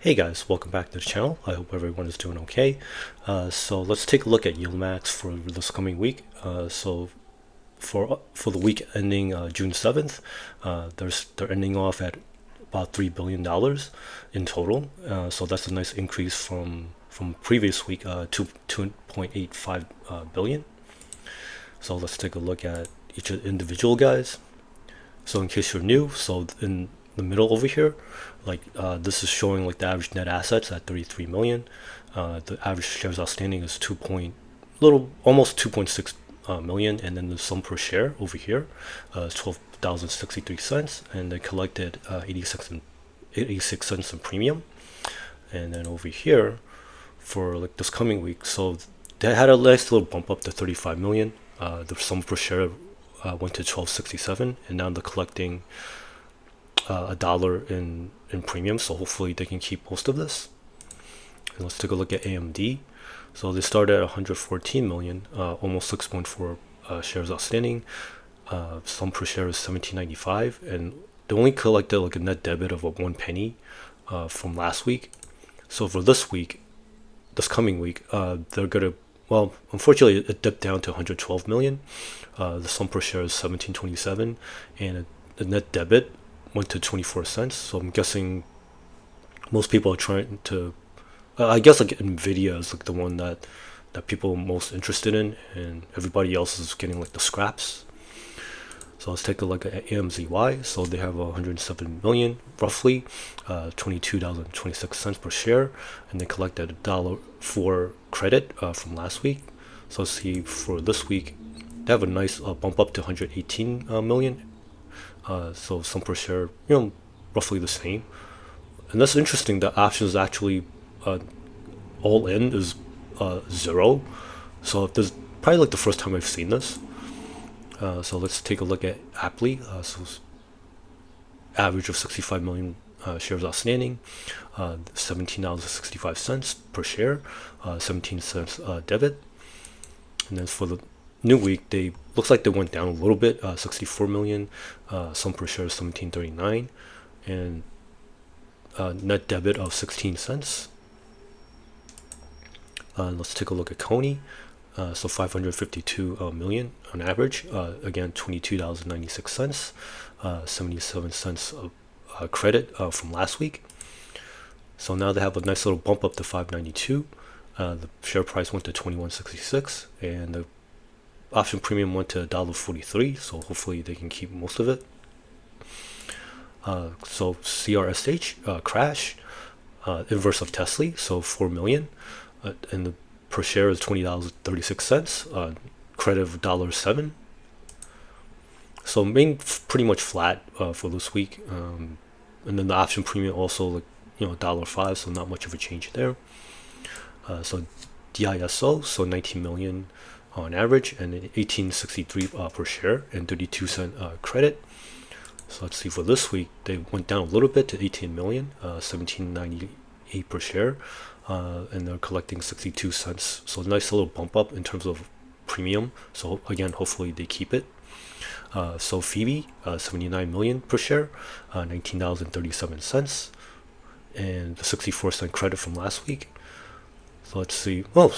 Hey guys, welcome back to the channel. I hope everyone is doing okay. So let's take a look at YieldMax for this coming week. So for the week ending June 7th, they're ending off at about $3 billion in total. So that's a nice increase from previous week, 2.85 billion. So let's take a look at each of the individual guys. So in case you're new, so in the middle over here, this is showing like the average net assets at 33 million. The average shares outstanding is almost 2.6 million, and then the sum per share over here is 12,063 cents, and they collected 86 cents in premium. And then over here for like this coming week, so they had a nice little bump up to 35 million. The sum per share went to 12.67, and now they're collecting $1 in premium, so hopefully they can keep most of this. And let's take a look at AMD. So they started at 114 million, almost 6.4 shares outstanding. Sum per share is 17.95, and they only collected like a net debit of 1 penny from last week. So for this coming week, they're gonna, well, unfortunately it dipped down to 112 million. The sum per share is 17.27, and the net debit went to 24 cents. So I'm guessing most people are trying to, I guess like NVIDIA is like the one that people are most interested in, and everybody else is getting like the scraps. So let's take a look at AMZY. So they have 107 million roughly, $22.26 per share, and they collected $1 credit from last week. So let's see for this week, they have a nice bump up to 118 million. So sum per share, roughly the same. And that's interesting that options actually all in is 0. So this is probably like the first time I've seen this. So let's take a look at APLY. So average of 65 million shares outstanding, $17.65 per share, 17 cents debit. And then for the new week, they looks like they went down a little bit, 64 million, sum per share 17.39, and net debit of 16 cents. Let's take a look at CONY. So 552 million on average, again $22.96, 77 cents of credit from last week. So now they have a nice little bump up to 592. The share price went to 21.66, and the option premium went to $1.43, so hopefully they can keep most of it. So CRSH crash, inverse of TSLY, so 4 million, and the per share is $20.36, credit of $1.07. So pretty much flat for this week, and then the option premium also like $1.05, so not much of a change there. So DISO, so 19 million on average, and 18.63 per share, and 32 cent credit. So let's see for this week, they went down a little bit to 18 million, 17.98 per share, and they're collecting 62 cents. So a nice little bump up in terms of premium. So again, hopefully they keep it. So PYPY, 79 million per share, $19.37, and the 64 cent credit from last week. So let's see. Well,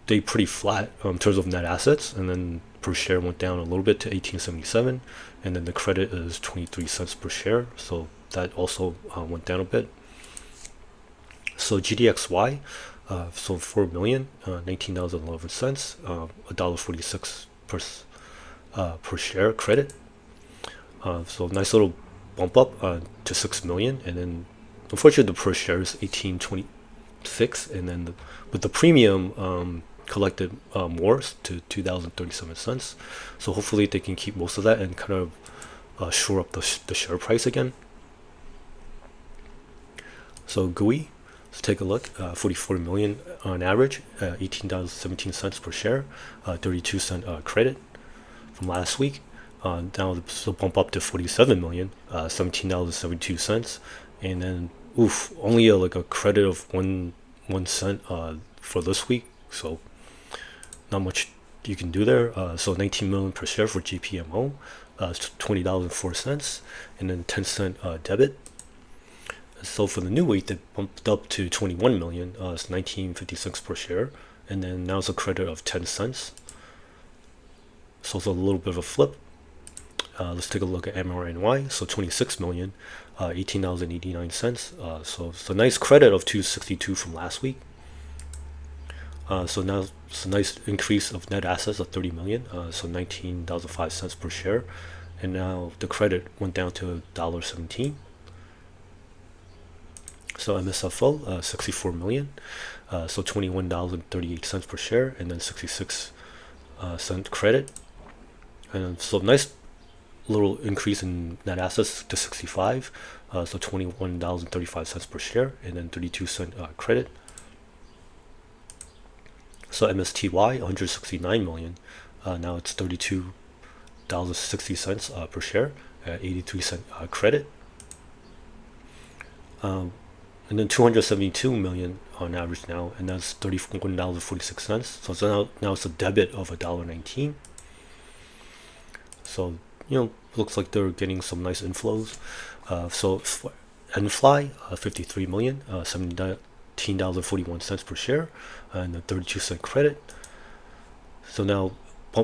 stay pretty flat in terms of net assets, and then per share went down a little bit to 18.77, and then the credit is 23 cents per share, so that also went down a bit. So GDXY, so 4 million, $19.11, $1.46 per share credit. So nice little bump up to 6 million, and then unfortunately the per share is 18.26, and then with the premium collected more to 2,037 cents. So hopefully they can keep most of that and kind of shore up the share price again. So GOOY, let's take a look. 44 million on average, $18.17 per share, 32 cent credit from last week. Now the bump up to 47 million, $17.72, and then only like a credit of 1 cent for this week. So not much you can do there. So 19 million per share for JPMO, $20.04, and then 10 cent debit. So for the new week, they bumped up to 21 million. It's 19.56 per share, and then now it's a credit of 10 cents. So it's a little bit of a flip. Let's take a look at MRNY. So 26 million, $18.89. So it's a nice credit of 262 from last week. So now it's a nice increase of net assets of 30 million. So $19.05 per share, and now the credit went down to $1.17. So MSFO 64 million. So $21.38 per share, and then 66 cent credit. And so nice little increase in net assets to 65. So $21.35 per share, and then 32 cent credit. So MSTY 169 million. Now it's $32.60 per share, 83 cent credit. And then 272 million on average now, and that's $31.46. So now it's a debit of $1.19. So looks like they're getting some nice inflows. So for NFLY 53 million, $17.41 per share, and a 32 cent credit. So now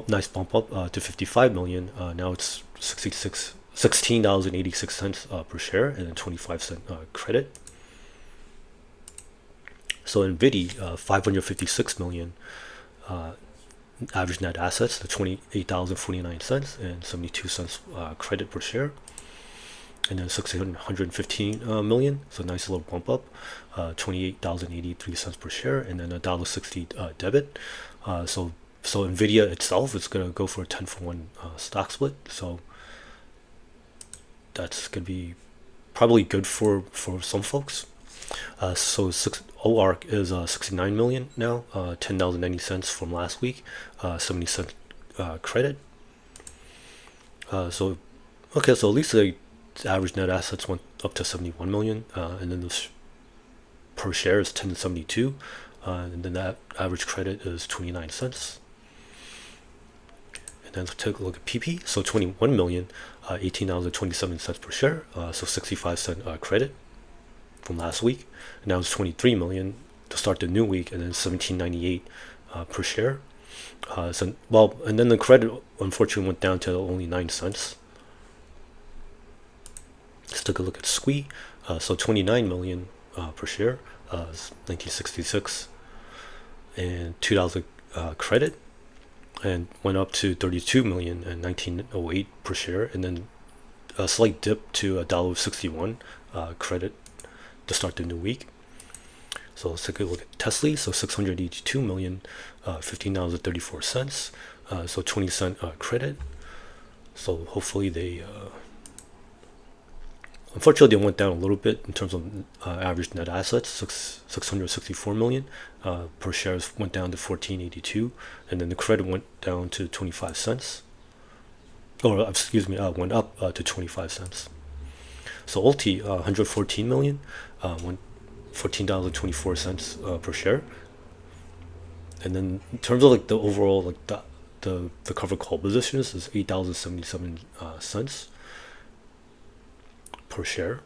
nice bump up to 55 million. Now it's $16.86 per share, and then 25 cent credit. So NVIDIA 556 million, average net assets to $28.49 and 72 cents credit per share, and then 615 million. So nice little bump up, $28.83 per share, and then $1.60 debit. So NVIDIA itself is gonna go for a 10-for-1 stock split. So that's gonna be probably good for some folks. So OARK is 69 million now, $10.90 from last week, 70 cent credit. So at least the average net assets went up to 71 million, and then the per share is 10.72, and then that average credit is 29 cents. And then let's take a look at PP. So 21 million, $18.27 per share, so 65 cent credit from last week. And now it's 23 million to start the new week, and then 17.98 per share. And then the credit unfortunately went down to only 9 cents. Let's take a look at SQY. So 29 million per share, 1966, and $2 credit, and went up to 32 million and 1908 per share, and then a slight dip to $1.61 credit to start the new week. So let's take a look at TSLY. So 682 million, $15.34, so 20 cent credit. So hopefully they unfortunately they went down a little bit in terms of average net assets. 664 million per shares went down to 14.82, and then the credit went down to 25 cents, or went up to 25 cents. So ULTY 114 million, went $14.24 per share. And then in terms of like the overall like the cover call positions is $8.77 per share.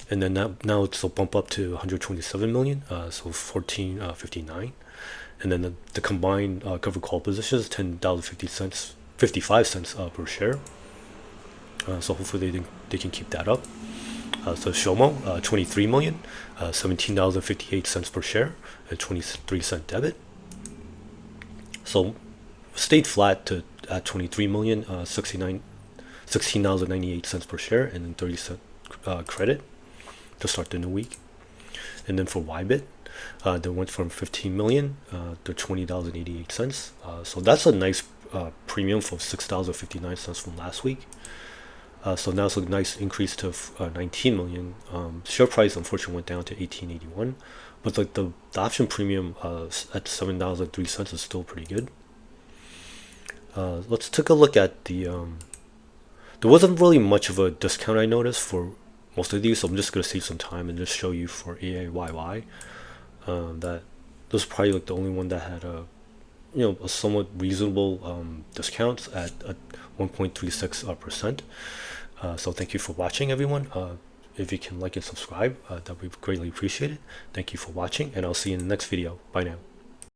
And then now it's a bump up to 127 million, so 14.59. And then the combined cover call positions $10.55 per share. So hopefully they can keep that up. So XOMO 23 million, $17.58 per share, and 23 cent debit. So stayed flat at 23 million, $16.98 per share, and then 30 cent credit to start the new week. And then for YBIT, they went from 15 million to $20.88. So that's a nice premium for $6.59 from last week. So now it's a nice increase to 19 million. Share price unfortunately went down to 18.81, but like the option premium at $7.03 is still pretty good. Let's take a look at the there wasn't really much of a discount I noticed for most of these, so I'm just gonna save some time and just show you for AIYY. That this is probably like the only one that had a a somewhat reasonable discount at 1.36%. So thank you for watching, everyone. if you can like and subscribe, that would be greatly appreciated. Thank you for watching, and I'll see you in the next video. Bye now.